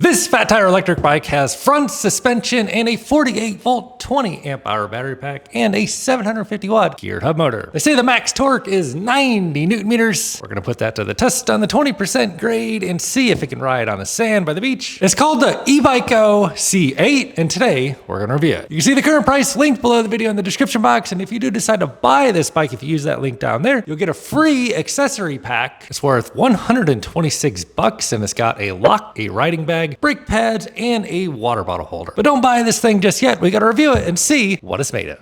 This fat tire electric bike has front suspension and a 48 volt 20 amp hour battery pack and a 750 watt geared hub motor. They say the max torque is 90 newton meters. We're gonna put that to the test on the 20% grade and see if it can ride on the sand by the beach. It's called the E-bycco C8, and today we're gonna review it. You can see the current price linked below the video in the description box, and if you do decide to buy this bike, if you use that link down there, you'll get a free accessory pack. It's worth 126 bucks, and it's got a lock, a riding bag, brake pads, and a water bottle holder. But don't buy this thing just yet. We gotta review it and see what it's made of.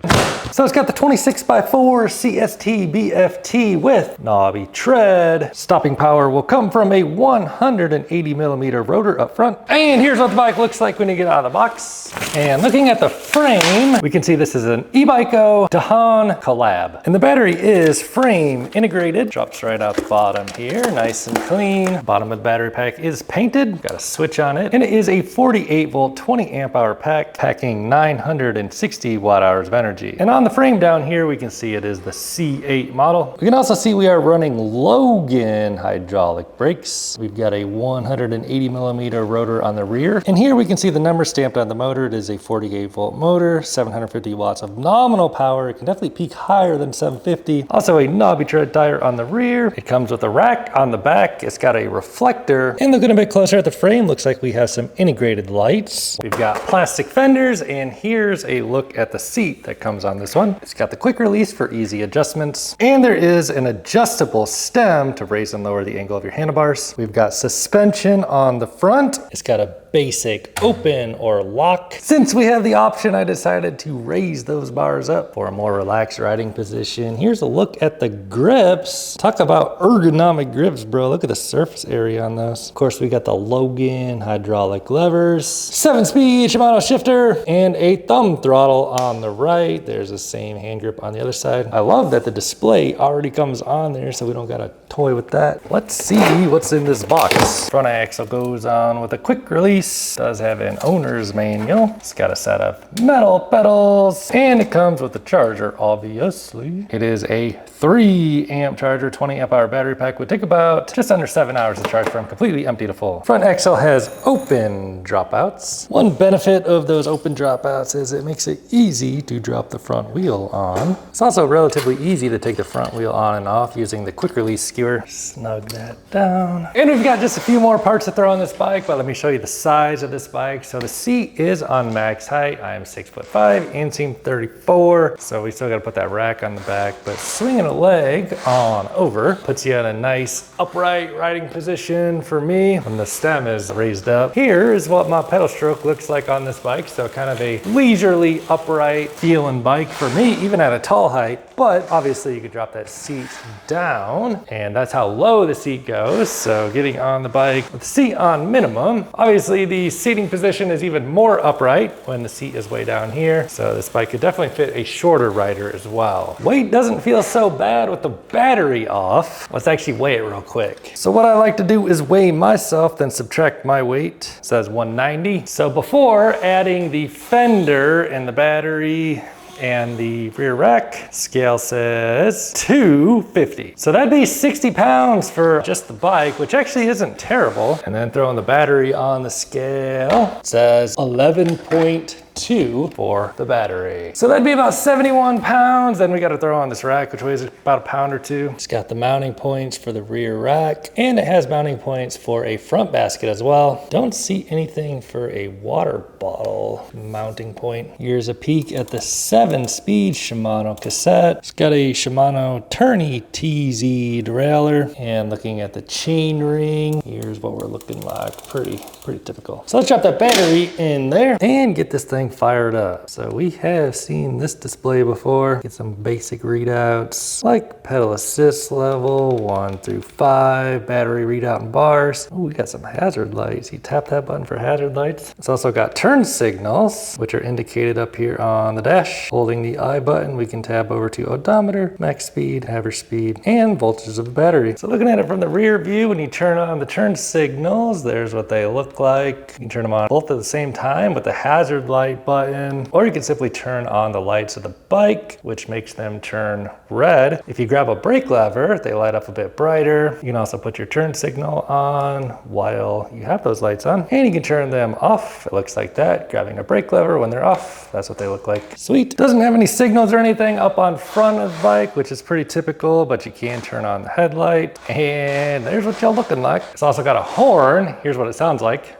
So it's got the 26x4 CST BFT with knobby tread. Stopping power will come from a 180 millimeter rotor up front. And here's what the bike looks like when you get out of the box. And looking at the frame, we can see this is an E-bycco Dahon collab. And the battery is frame integrated. Drops right out the bottom here, nice and clean. Bottom of the battery pack is painted. Got a switch on it. And it is a 48 volt 20 amp hour pack, packing 960 watt hours of energy. And on the frame down here, we can see it is the C8 model. We can also see we are running Logan hydraulic brakes. We've got a 180 millimeter rotor on the rear. And here we can see the number stamped on the motor. It is a 48 volt motor, 750 watts of nominal power. It can definitely peak higher than 750. Also a knobby tread tire on the rear. It comes with a rack on the back. It's got a reflector. And looking a bit closer at the frame, looks like we have some integrated lights. We've got plastic fenders, and here's a look at the seat that comes on this one. It's got the quick release for easy adjustments. And there is an adjustable stem to raise and lower the angle of your handlebars. We've got suspension on the front. It's got a basic open or lock. Since we have the option, I decided to raise those bars up for a more relaxed riding position. Here's a look at the grips. Talk about ergonomic grips, bro. Look at the surface area on those. Of course, we got the Logan hydraulic levers, 7-speed Shimano shifter, and a thumb throttle on the right. There's the same hand grip on the other side. I love that the display already comes on there, so we don't gotta toy with that. Let's see what's in this box. Front axle goes on with a quick release. Does have an owner's manual. It's got a set of metal pedals, and it comes with a charger, obviously. It is a 3 amp charger, 20 amp hour battery pack. Would take about just under 7 hours to charge from completely empty to full. Front axle has open dropouts. One benefit of those open dropouts is it makes it easy to drop the front wheel on. It's also relatively easy to take the front wheel on and off using the quick release skewer. Snug that down. And we've got just a few more parts to throw on this bike, but let me show you the size of this bike. So the seat is on max height. I am 6'5", inseam 34. So we still got to put that rack on the back, but swinging a leg on over puts you in a nice upright riding position for me when the stem is raised up. Here is what my pedal stroke looks like on this bike. So kind of a leisurely upright feeling bike for me, even at a tall height, but obviously you could drop that seat down, and that's how low the seat goes. So getting on the bike with the seat on minimum, obviously the seating position is even more upright when the seat is way down here. So this bike could definitely fit a shorter rider as well. Weight doesn't feel so bad with the battery off. Let's actually weigh it real quick. So what I like to do is weigh myself, then subtract my weight. It says 190. So before adding the fender and the battery and the rear rack, scale says 250. So that'd be 60 pounds for just the bike, which actually isn't terrible. And then throwing the battery on the scale, it says 11.2 for the battery. So that'd be about 71 pounds. Then we got to throw on this rack, which weighs about a pound or two. It's got the mounting points for the rear rack, and it has mounting points for a front basket as well. Don't see anything for a water bottle mounting point. Here's a peek at the 7-speed Shimano cassette. It's got a Shimano Tourney TZ derailleur, and looking at the chain ring, here's what we're looking like. Pretty typical. So let's drop that battery in there and get this thing fired up. So we have seen this display before. Get some basic readouts like pedal assist level 1 through 5, battery readout and bars. Oh, we got some hazard lights. You tap that button for hazard lights. It's also got turn signals, which are indicated up here on the dash. Holding the I button, we can tab over to odometer, max speed, average speed, and voltage of the battery. So looking at it from the rear view, when you turn on the turn signals, there's what they look like. You can turn them on both at the same time with the hazard light light button, or you can simply turn on the lights of the bike, which makes them turn red. If you grab a brake lever, they light up a bit brighter. You can also put your turn signal on while you have those lights on, and you can turn them off. It looks like that. Grabbing a brake lever when they're off, that's what they look like. Sweet. Doesn't have any signals or anything up on front of the bike, which is pretty typical, but you can turn on the headlight, and there's what y'all looking like. It's also got a horn. Here's what it sounds like.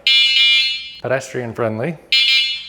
Pedestrian friendly.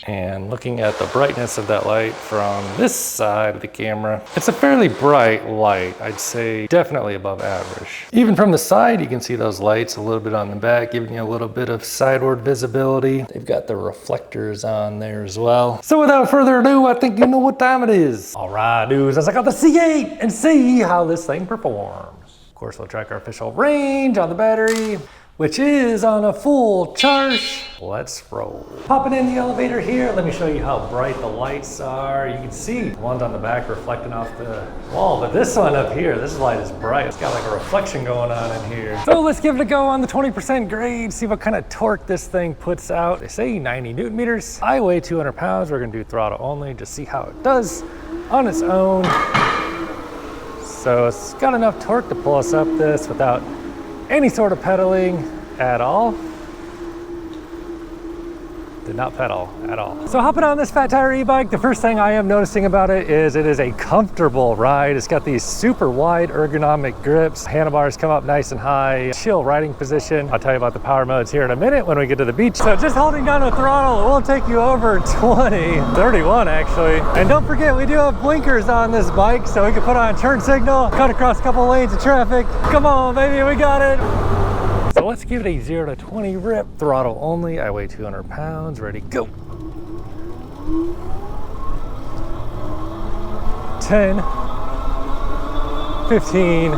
And looking at the brightness of that light from this side of the camera, it's a fairly bright light. I'd say definitely above average. Even from the side, you can see those lights a little bit on the back, giving you a little bit of sideward visibility. They've got the reflectors on there as well. So without further ado, I think you know what time it is. All right, dudes, let's check out the C8 and see how this thing performs. Of course, we'll track our official range on the battery, which is on a full charge. Let's roll. Popping in the elevator here, let me show you how bright the lights are. You can see the ones on the back reflecting off the wall, but this one up here, this light is bright. It's got like a reflection going on in here. So let's give it a go on the 20% grade, see what kind of torque this thing puts out. They say 90 Newton meters. I weigh 200 pounds. We're gonna do throttle only, just see how it does on its own. So it's got enough torque to pull us up this without any sort of pedaling at all. Did not pedal at all. So hopping on this fat tire e-bike, the first thing I am noticing about it is a comfortable ride. It's got these super wide ergonomic grips. Handlebars come up nice and high. Chill riding position. I'll tell you about the power modes here in a minute when we get to the beach. So just holding down the throttle, it will take you over 31 actually. And don't forget, we do have blinkers on this bike, so we can put on turn signal, cut across a couple lanes of traffic. Come on, baby, we got it. So let's give it a 0 to 20 rip, throttle only. I weigh 200 pounds, ready, go. 10, 15,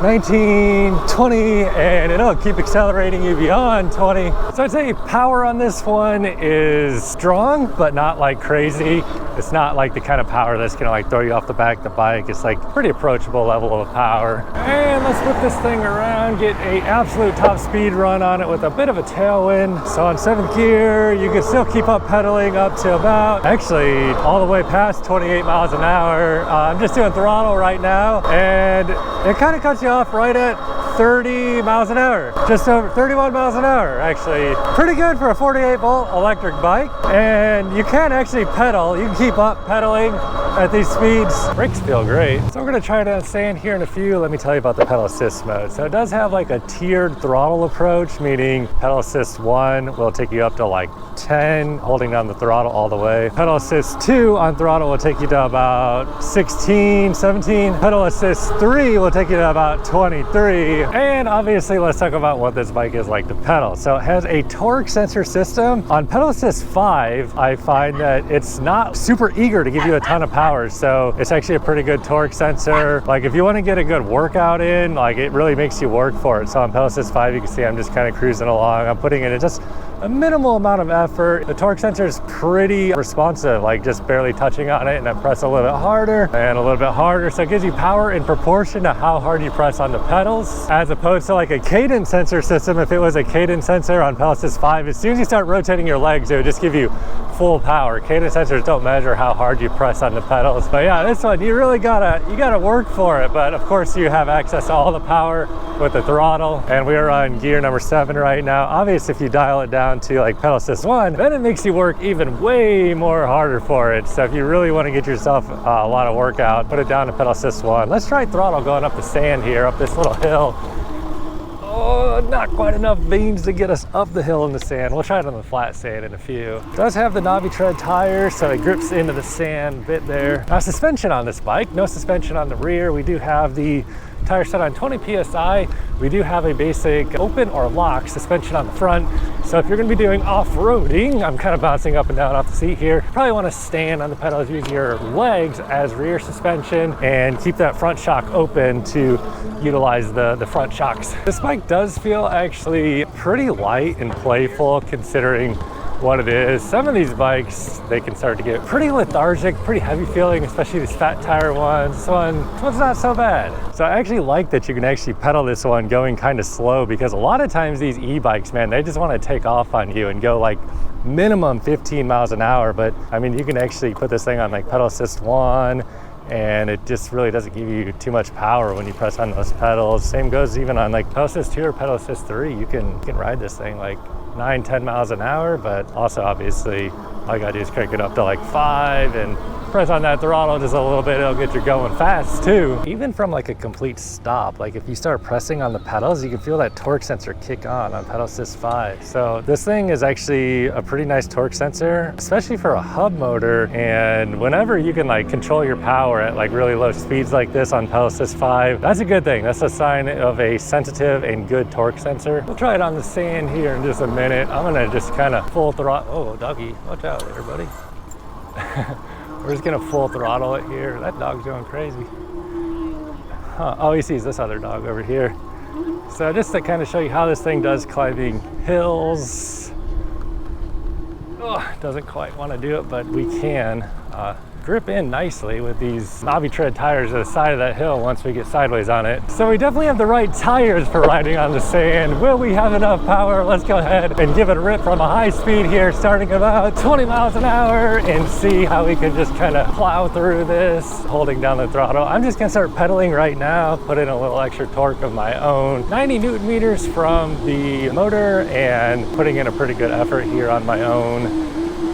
19, 20, and it'll keep accelerating you beyond 20. So I'd say power on this one is strong, but not like crazy. It's not like the kind of power that's gonna like throw you off the back of the bike. It's like pretty approachable level of power. And let's whip this thing around, get a absolute top speed run on it with a bit of a tailwind. So on 7th gear, you can still keep up pedaling up to about, actually all the way past 28 miles an hour. I'm just doing throttle right now, and it kind of cuts you off right at 30 miles an hour, just over 31 miles an hour actually. Pretty good for a 48 volt electric bike, and you can actually pedal. You can keep up pedaling at these speeds. Brakes feel great. So we're gonna try it on sand here in a few. Let me tell you about the pedal assist mode. So it does have like a tiered throttle approach, meaning pedal assist 1 will take you up to like 10, holding down the throttle all the way. Pedal assist 2 on throttle will take you to about 16, 17. Pedal assist 3 will take you to about 23. And obviously, let's talk about what this bike is like to pedal. So it has a torque sensor system. On pedal assist 5, I find that it's not super eager to give you a ton of power. So it's actually a pretty good torque sensor. Like if you want to get a good workout in, like it really makes you work for it. So on pedal assist 5, you can see I'm just kind of cruising along. I'm putting in just a minimal amount of effort. The torque sensor is pretty responsive, like just barely touching on it, and I press a little bit harder and a little bit harder. So it gives you power in proportion to how hard you press on the pedals, as opposed to like a cadence sensor system. If it was a cadence sensor on pedal assist 5, as soon as you start rotating your legs, it would just give you full power. Cadence sensors don't measure how hard you press on the pedals. But yeah, this one, you really gotta work for it. But of course you have access to all the power with the throttle. And we are on gear number 7 right now. Obviously, if you dial it down to like pedal assist 1, then it makes you work even way more harder for it. So if you really want to get yourself a lot of workout, put it down to pedal assist 1. Let's try throttle going up the sand here, up this little hill. Oh, not quite enough beans to get us up the hill in the sand. We'll try it on the flat sand in a few. It does have the Navi tread tires, so it grips into the sand a bit there. Now, suspension on this bike, no suspension on the rear. We do have the tire set on 20 PSI. We do have a basic open or lock suspension on the front. So if you're gonna be doing off-roading, I'm kind of bouncing up and down off the seat here. Probably wanna stand on the pedals, use your legs as rear suspension, and keep that front shock open to utilize the front shocks. This bike does feel actually pretty light and playful, considering what it is. Some of these bikes, they can start to get pretty lethargic, pretty heavy feeling, especially these fat tire ones. This one's not so bad. So I actually like that you can actually pedal this one going kind of slow, because a lot of times these e-bikes, man, they just want to take off on you and go like minimum 15 miles an hour. But I mean, you can actually put this thing on like pedal assist 1, and it just really doesn't give you too much power when you press on those pedals. Same goes even on like pedal assist 2 or pedal assist 3. You can ride this thing like 9-10 miles an hour, but also obviously all you gotta do is crank it up to like 5 and press on that throttle just a little bit. It'll get you going fast too. Even from like a complete stop, like if you start pressing on the pedals, you can feel that torque sensor kick on pedal assist 5. So this thing is actually a pretty nice torque sensor, especially for a hub motor. And whenever you can like control your power at like really low speeds like this on pedal assist 5, that's a good thing. That's a sign of a sensitive and good torque sensor. We'll try it on the sand here in just a minute. I'm gonna just kind of full throttle. Oh, doggy, watch out there, buddy. We're just gonna full throttle it here. That dog's going crazy. Huh. Oh, he sees this other dog over here. So just to kind of show you how this thing does climbing hills. Oh, doesn't quite want to do it, but we can. Grip in nicely with these knobby tread tires at the side of that hill once we get sideways on it. So we definitely have the right tires for riding on the sand. Will we have enough power? Let's go ahead and give it a rip from a high speed here, starting about 20 miles an hour, and see how we can just kind of plow through this, holding down the throttle. I'm just gonna start pedaling right now, put in a little extra torque of my own. 90 Newton meters from the motor, and putting in a pretty good effort here on my own.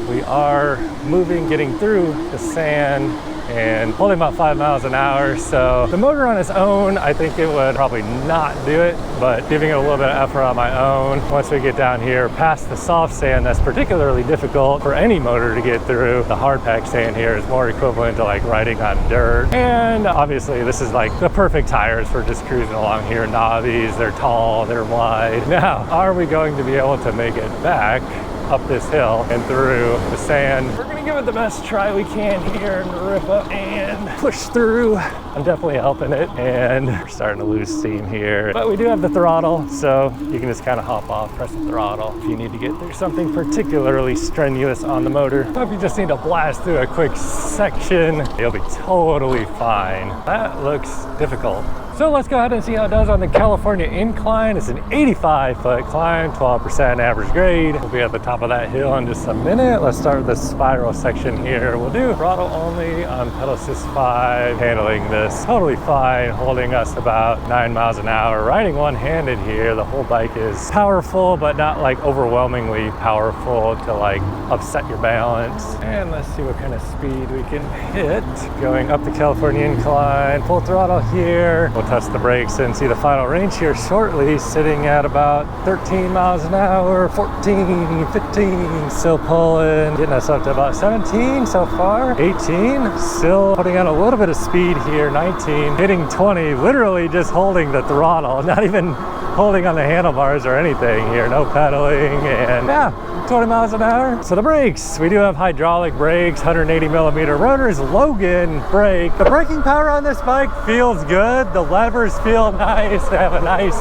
We are moving, getting through the sand and holding about 5 miles an hour. So the motor on its own, I think it would probably not do it, but giving it a little bit of effort on my own. Once we get down here past the soft sand, that's particularly difficult for any motor to get through. The hard pack sand here is more equivalent to like riding on dirt. And obviously this is like the perfect tires for just cruising along here. Knobbies, they're tall, they're wide. Now, are we going to be able to make it back up this hill and through the sand? We're gonna give it the best try we can here and rip up and push through. I'm definitely helping it, and we're starting to lose steam here, but we do have the throttle, so you can just kind of hop off, press the throttle if you need to get through something particularly strenuous on the motor. But if you just need to blast through a quick section, you'll be totally fine. That looks difficult. So let's go ahead and see how it does on the California incline. It's an 85-foot climb, 12% average grade. We'll be at the top of that hill in just a minute. Let's start with the spiral section here. We'll do throttle only on pedal assist 5, handling this totally fine, holding us about 9 miles an hour. Riding one-handed here. The whole bike is powerful, but not like overwhelmingly powerful to like upset your balance. And let's see what kind of speed we can hit. Going up the California incline, full throttle here. We'll test the brakes and see the final range here shortly, sitting at about 13 miles an hour, 14, 15, still pulling, getting us up to about 17 so far, 18, still putting on a little bit of speed here, 19, hitting 20, literally just holding the throttle, not even holding on the handlebars or anything here, no pedaling, and yeah, 20 miles an hour. So the brakes, we do have hydraulic brakes, 180 millimeter rotors, Logan brake. The braking power on this bike feels good. The levers feel nice. They have a nice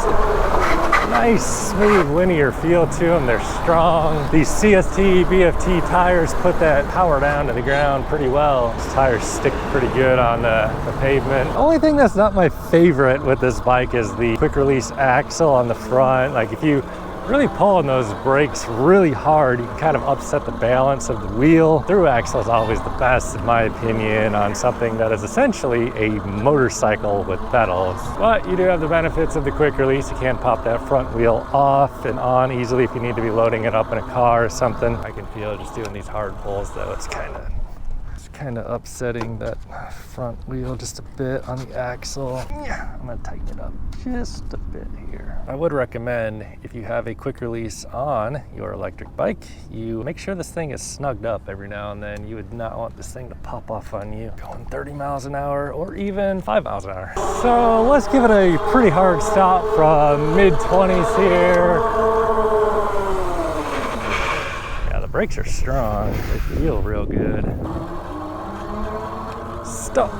smooth linear feel to them. They're strong. These CST BFT tires put that power down to the ground pretty well. These tires stick pretty good on the pavement. The only thing that's not my favorite with this bike is the quick release axle on the front. Like if you really pulling those brakes really hard, you can kind of upset the balance of the wheel. Through axle is always the best, in my opinion, on something that is essentially a motorcycle with pedals. But you do have the benefits of the quick release. You can pop that front wheel off and on easily if you need to be loading it up in a car or something. I can feel just doing these hard pulls though, it's kind of upsetting that front wheel just a bit on the axle. I'm gonna tighten it up just a bit here. I would recommend, if you have a quick release on your electric bike, you make sure this thing is snugged up every now and then. You would not want this thing to pop off on you going 30 miles an hour or even 5 miles an hour. So let's give it a pretty hard stop from mid-20s here. Yeah, the brakes are strong. They feel real good. Stop.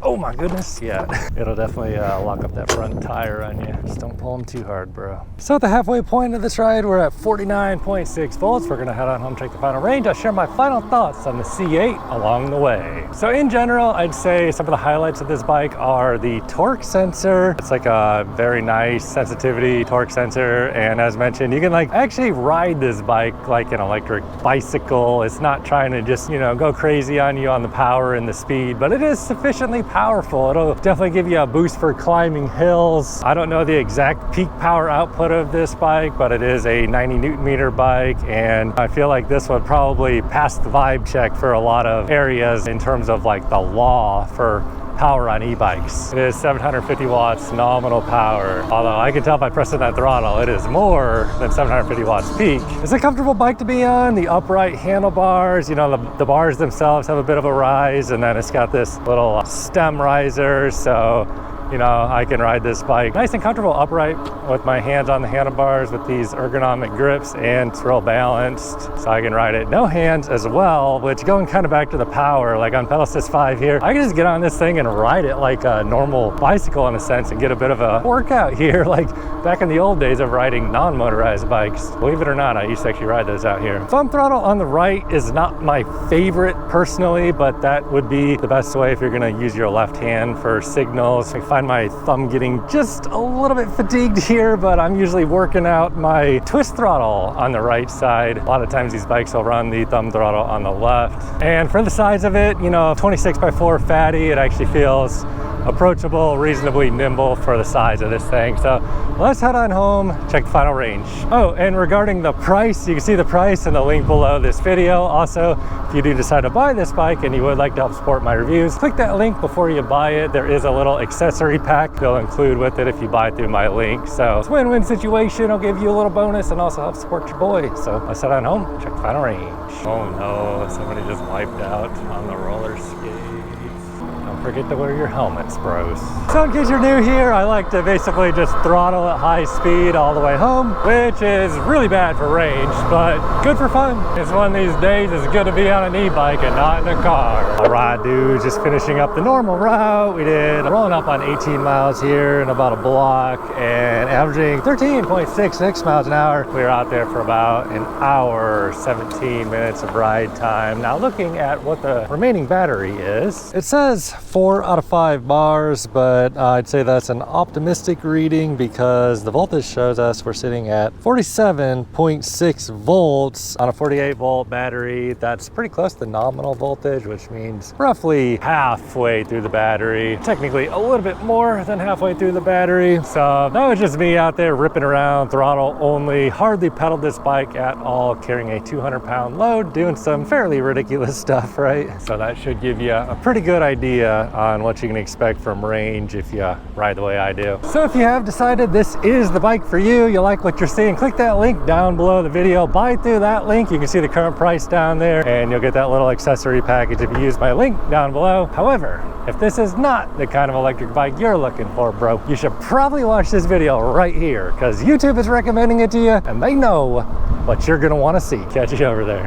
Oh my goodness. Yeah, it'll definitely lock up that front tire on you. Just don't pull them too hard, bro. So at the halfway point of this ride, we're at 49.6 volts. We're gonna head on home, check the final range. I'll share my final thoughts on the C8 along the way. So in general, I'd say some of the highlights of this bike are the torque sensor. It's like a very nice sensitivity torque sensor. And as mentioned, you can like actually ride this bike like an electric bicycle. It's not trying to just, you know, go crazy on you on the power and the speed, but it is sufficiently powerful. It'll definitely give you a boost for climbing hills. I don't know the exact peak power output of this bike, but it is a 90 Newton meter bike, and I feel like this would probably pass the vibe check for a lot of areas in terms of like the law for power on e-bikes. It is 750 watts nominal power, although I can tell by pressing that throttle, it is more than 750 watts peak. It's a comfortable bike to be on. The upright handlebars, you know, the bars themselves have a bit of a rise, and then it's got this little stem riser, so you know, I can ride this bike nice and comfortable upright with my hands on the handlebars with these ergonomic grips, and it's real balanced, so I can ride it no hands as well, which going kind of back to the power, like on Pedal Assist 5 here, I can just get on this thing and ride it like a normal bicycle in a sense and get a bit of a workout here, like back in the old days of riding non-motorized bikes. Believe it or not, I used to actually ride those out here. Thumb throttle on the right is not my favorite personally, but that would be the best way if you're gonna use your left hand for signals. I find my thumb getting just a little bit fatigued here, but I'm usually working out my twist throttle on the right side. A lot of times these bikes will run the thumb throttle on the left. And for the size of it, you know, 26x4 fatty, it actually feels approachable, reasonably nimble for the size of this thing. So let's head on home, check the final range. Oh, and regarding the price, you can see the price in the link below this video. Also, if you do decide to buy this bike and you would like to help support my reviews, click that link before you buy it. There is a little accessory pack they'll include with it if you buy through my link. So it's a win-win situation. I'll give you a little bonus and also help support your boy. So let's head on home, check the final range. Oh no, somebody just wiped out on the roller skate. Don't forget to wear your helmets, bros. So in case you're new here, I like to basically just throttle at high speed all the way home, which is really bad for range, but good for fun. It's one of these days it's good to be on an e-bike and not in a car. All right, dudes, just finishing up the normal route. We did rolling up on 18 miles here in about a block and averaging 13.66 miles an hour. We were out there for about an hour, 17 minutes of ride time. Now looking at what the remaining battery is, it says 4 out of 5 bars, but I'd say that's an optimistic reading because the voltage shows us we're sitting at 47.6 volts on a 48 volt battery. That's pretty close to nominal voltage, which means roughly halfway through the battery. Technically a little bit more than halfway through the battery. So that was just me out there ripping around, throttle only, hardly pedaled this bike at all, carrying a 200-pound load, doing some fairly ridiculous stuff, right? So that should give you a pretty good idea on what you can expect from range if you ride the way I do. So if you have decided this is the bike for you, you like what you're seeing, click that link down below the video, buy through that link. You can see the current price down there and you'll get that little accessory package if you use my link down below. However, if this is not the kind of electric bike you're looking for, bro, you should probably watch this video right here because YouTube is recommending it to you and they know what you're gonna want to see. Catch you over there.